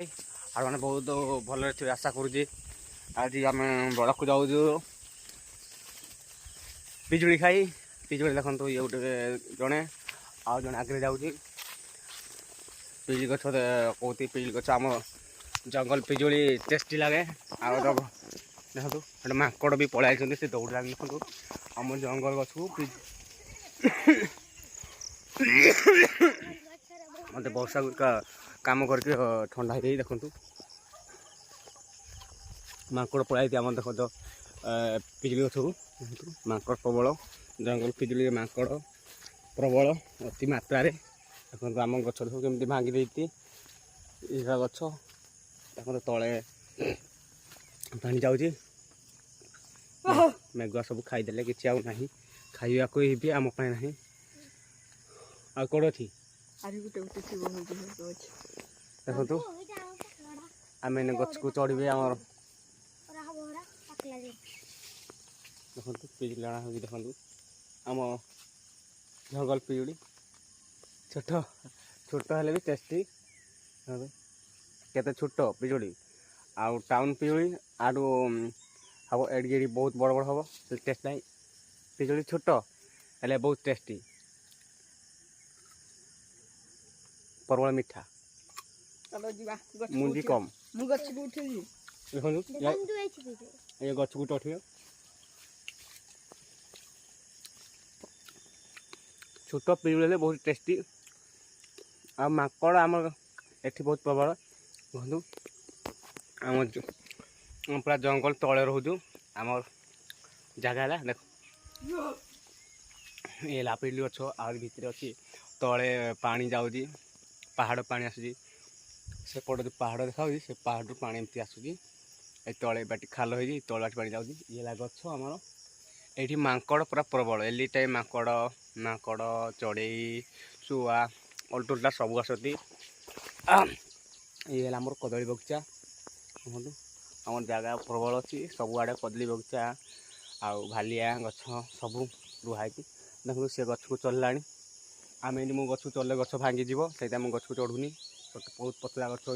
आपने बहुत भल आशा करुँच आज आम बड़ा को जाऊँ पिजुड़ी खाई पिजुड़ी देखो ये गोटे जड़े आउ जड़े आगे जाऊँगी पिजुड़ी गछ कहती पिजुड़ी गछ आम जंगल पिजुड़ी टेस्टी लगे आउ देखो गोटे माकड़ भी पलि से दौड़ा देखो आम जंगल गछ को मत वर्षा काम करके ठंडा हो देखु माकड़ पलि आम देख पिजुड़ी गछ को माकड़ प्रबल जंगल पिजुड़ी माकड़ प्रबल अति मात्रा देखो आम गछ सब केमती भांगी देती गछ देखो तले पानी जाऊँगी मेघुआ सब खाईदे कि आउ ना खाइबा को भी आम ना आ कौन अच्छी देखो आम गछ को चढ़े आम देखो पिजुड़ी अणा हो देखो आम जंगल पिजुड़ी छोट छोट हेल्ले भी टेस्टी केते छोट पिजुड़ी आउ टाउन पिजुड़ी आडू हम एडी बहुत बड़ बड़ हम टेस्ट ना पिजुड़ी छोट हेल्ले बहुत टेस्टी प्रबल मीठा मुंडी कम देखो ये गछ को उठे छोट पिजुड़ी बहुत टेस्टी आ माकड़ आम एठी बहुत प्रबल कहूँ आम पूरा जंगल तले रोचु आम जगह है देख ये पिजुड़ी गछ आ भितर अच्छी तले पानी जाऊँगी पहाड़ पानी आसूँ से पट जो पहाड़ देखा से पहाड़ पा एमती आसूँ तले बाटी खाल हो तले बाटी पानी जाऊँगी ये गछ आमर ये माकड़ पूरा प्रबल एली टाइम माकड़ माकड़ चढ़ई शुआ अल्टोटा सब आसती ये आमर कदली बगीचा कहूँ आम जगह प्रबल अच्छी सबुआड़े कदली बगीचा आउ भालिया गछ सब रुहाई देखो सी गछ को चलला आम मु गछ को चलले गछ भांगी जीव से गछ को चढ़ुनी बहुत पतला गछ हो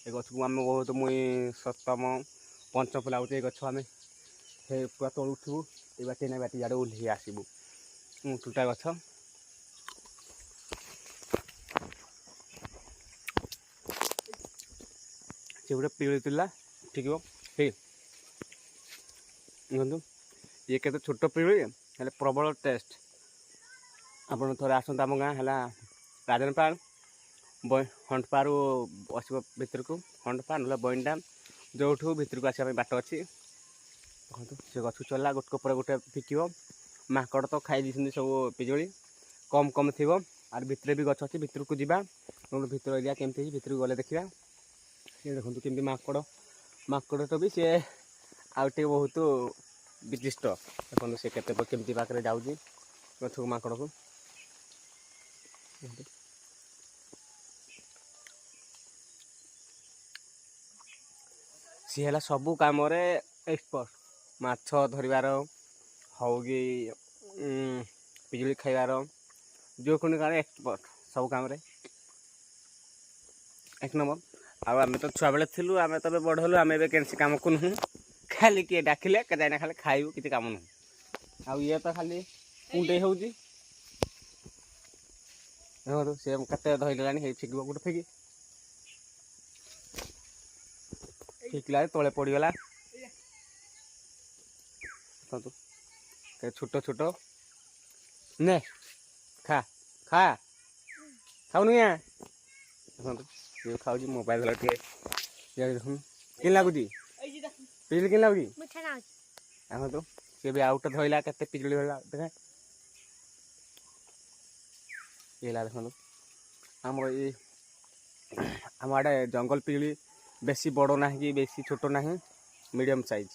गछ को आम बहुत मुई सप्तम पंचम पला ये गछ आम पूरा तलु उठू ये बाटी ना बाटी जाड़े ओह्लि आसबू टूटा गछ से गोटे पिजुड़ी तुला ठीक ठीक देखो ये केते छोट पिजुड़ी हेल्ले प्रबल टेस्ट आपड़ थे आसत आम गाँ है राजनपाड़ हंटपारू आसो भितर को हंटपाड़ ना बइंडा जो भितर को आसपा बाट अच्छी देखो से गछ चलला गोटे पर गोटे फिकिब माकड़ तो खाई दी सब पिजुड़ी कम कम थी आर भितर भी गछ अच्छी भितर को जावा भितर एरिया केमती भितर को गले देखा ये देखो केमती माकड़ माकड़ तो भी सी आउटे बहुत विशिष्ट देखो से केमती पाखे जाऊँगी गछ को माकड़ को सी है सबू कम एक्सपर्ट माछ धरबार हौ कि पिजुड़ी खाइबार जो कौन कारण एक्सपर्ट सब कम एक नंबर आम तो छुआ बेले थिलु आम तो बड़ हलु आम कैसी कम को नुह खाली किए डाकिले जाना खाली खाइबू किसी कम नुह आउ ये तो खाली कुंडे हो सी कते धरला फिक गोटे फिक फिकला तले पड़गला छोट छोट ने खा खा खाऊनु या देखो खाऊ मोबाइल धर देख कि लगुच पिजुड़ी कि लगुच आम तो सी भी आउट धरला के पिजुड़ी धरला देख ये देखो आम ये आम आड़े जंगल पिजुड़ी बेसी बड़ ना कि बेसी छोट ना मीडियम साइज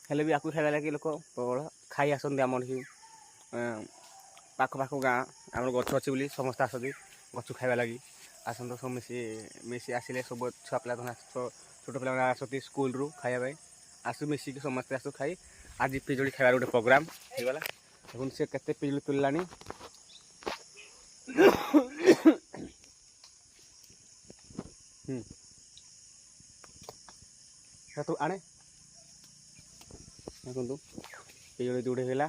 हेल्ले भी आपको खाइबा लगे लोक प्रबल खाई आसती आम पाख पाख गाँ आम गछ अच्छी बोली समस्त आसती गछ खाइबा लगी आसत सब मिसी आसिले सब छुआ पिला छोट पिला आसती स्कूल रू खाइबा आसू मिसिक समस्ते आसू खाई आज पिजुड़ी खाइबार गोटे प्रोग्राम होगा देखो सी केते पिजुड़ी तुलला तू आने देखो पिजुली जोड़े गला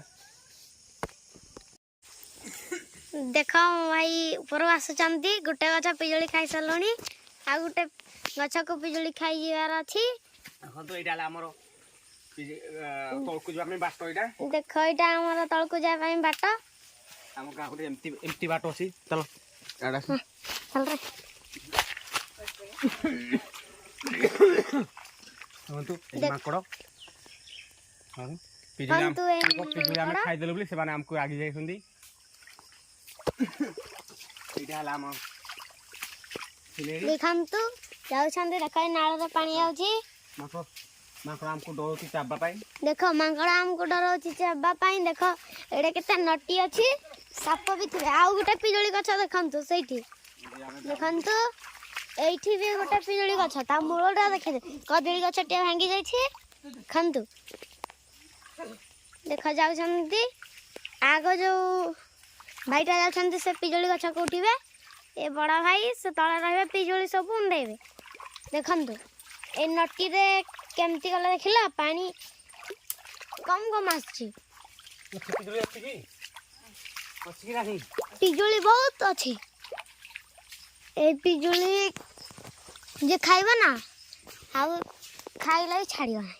देख भाई ऊपर आसुचंती गोटे गछ पिजुली खाई सारलुनी आ गोटे गछ को पिजुली खाई जीवार अछि देखो एटा हमर तळकु जवा में बाट एटा देख एटा हमर तळकु जा पई बाट हम का को एम्प्टी बाट अछि चलो एडा चल रे हम तू माकड़ हां पिजुली हम खाई देलु बोली से माने हमको आगे जाई सुंदी एटा हला हम देखंतु जाउ छंदे रखाई नाळ रे पानी आउची माकड़ हमको डरौती चाबा पाई देखो माकड़ हमको डरौती चाबा पाई देखो एडे केते नटी अछि साप भी थिबे आ गोटे पिजुली गछ देखंतु सेठी देखंतु एठी भी गोटे पिजुली गछ ता मूलटा देखे कदली गछ टे भांगी जाई छी देखंतु देखा जाउ छंदी आगो जो भाईटा जाउ छंदी से पिजुली गछ को उठिबे ए बड़ा भाई से तळे रहबे पिजुली सब उंडेबे देखंतु ए नटी रे केमती गला देखिला पानी कम कम आछी पिजुली अछि की अछि की नाही पिजुली बहुत अछि ए पिजुली जे खाइबा ना आ खाइला छाड़ियो ना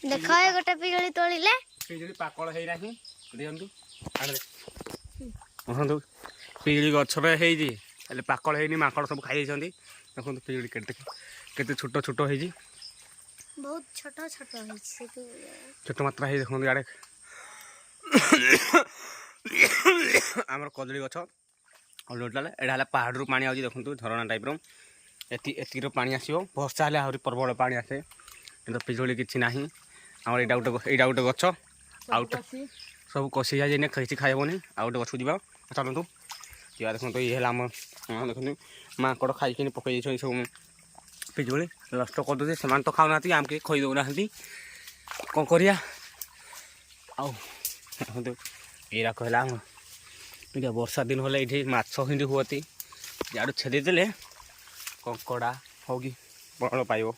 देखो ए गोटे पिजुली तोड़िले पिजुली पाकळ हेई नाही देखंतु आडे देखंतु पिजुली गछ रे हेई जी एले पाकळ हेईनी माकड़ सब खाई जंदी देखंतु पिजुली केते छोटो छोटो हेई जी बहुत छोटो छोटो है से तो छोटो मात्रा हेई देखंतु आडे हमर कदली गछ अलटले एडा हला पहाड़ रु पानी आउजी देखंतु झरना टाइप रो एती रो पानी आसीबो वर्षा हले आहुरी प्रबल पानी आसे किंतु पिजुली किछि नाही हमर एडा उटे गछ आउट सब कसी जाय ने खैछि खाइबोनी आउट गछ दिबा चलंतु या देखंतु ई हला हम देखंतु माकड़ खाइ किनि पकई छै सब पिजुली नष्ट कर दे समान तो खाउ नाती हमके खई दउ नाती कोन करिया आउ देखंतु एरा कहला हम इटा वर्षा दिन होले इठी माछ हिंदी हुअती जाडू छेदी देले कंकड़ा होगी बड़ पाइबो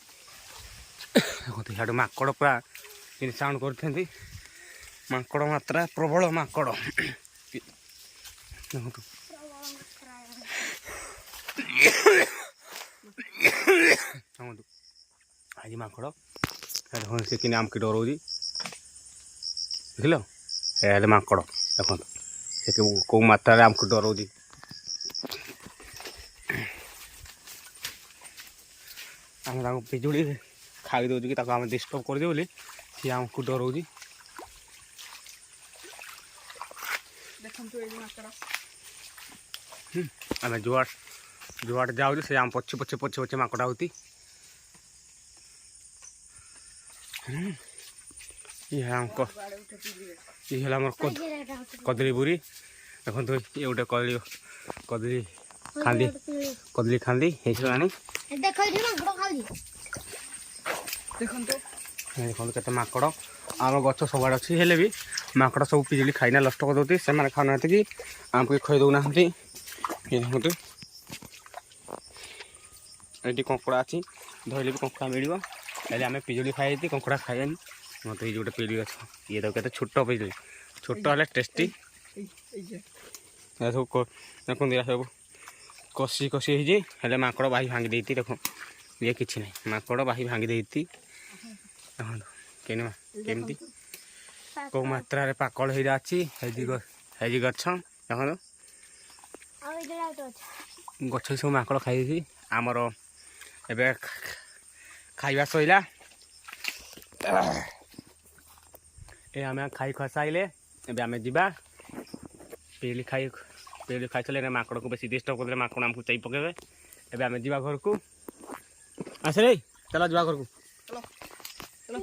देखंतु याडू माकड़ पूरा इन साउंड करथेंती माकड़ मात्रा प्रबल माकड़ देखंतु देखंतु आज माकड़ देखंतु से किने हमके डरौजी देखलो ए माकड़ देखंतु से को मात्रा रे हमको डरौजी हम ताको पिजुली खाई दउजी कि ताको हम डिस्टर्ब कर दे बोली से हमको डरौजी देखंतु ए माकड़ आम जुआड़ जाऊँ से आम पछे पछे पछे पछे माकड़ा होती ये आम कदली बुरी देखो ये गोटे कदली कदली खाँदी देखो केते माकड़ आम गछ सब अच्छी हेले भी माकड़ सब पिजुली खाईना नष्ट कर दौती से खाऊना कि आमको खई दौना देखो ये कंकड़ा अच्छी धरले भी कंकड़ा मिल आम पिजुली खाई कंकड़ा खाइनी मत ये गोटे पिजुली गछ ये तो केते छोट पिजुली छोट हेल्ले टेस्टी सब देखो सब कषि कषि हेल्ले माकड़ बाही भांगी देती देखो ये किसी ना माकड़ बाही भांगी देती केमती कौ मात्रा रे पाकल हो जाए गछ देखो गछ सब माकड़ खाई आमर एबे खाइबा सइला ए आम खाई खसाइले एबे आम जीवा पिजुली खाई सारे माकड़ को बेसी डिस्टर्ब कर माकड़ आमको चाई पकेबे एबे आम जीवा घर को आसे रे चलो जीवा घर को।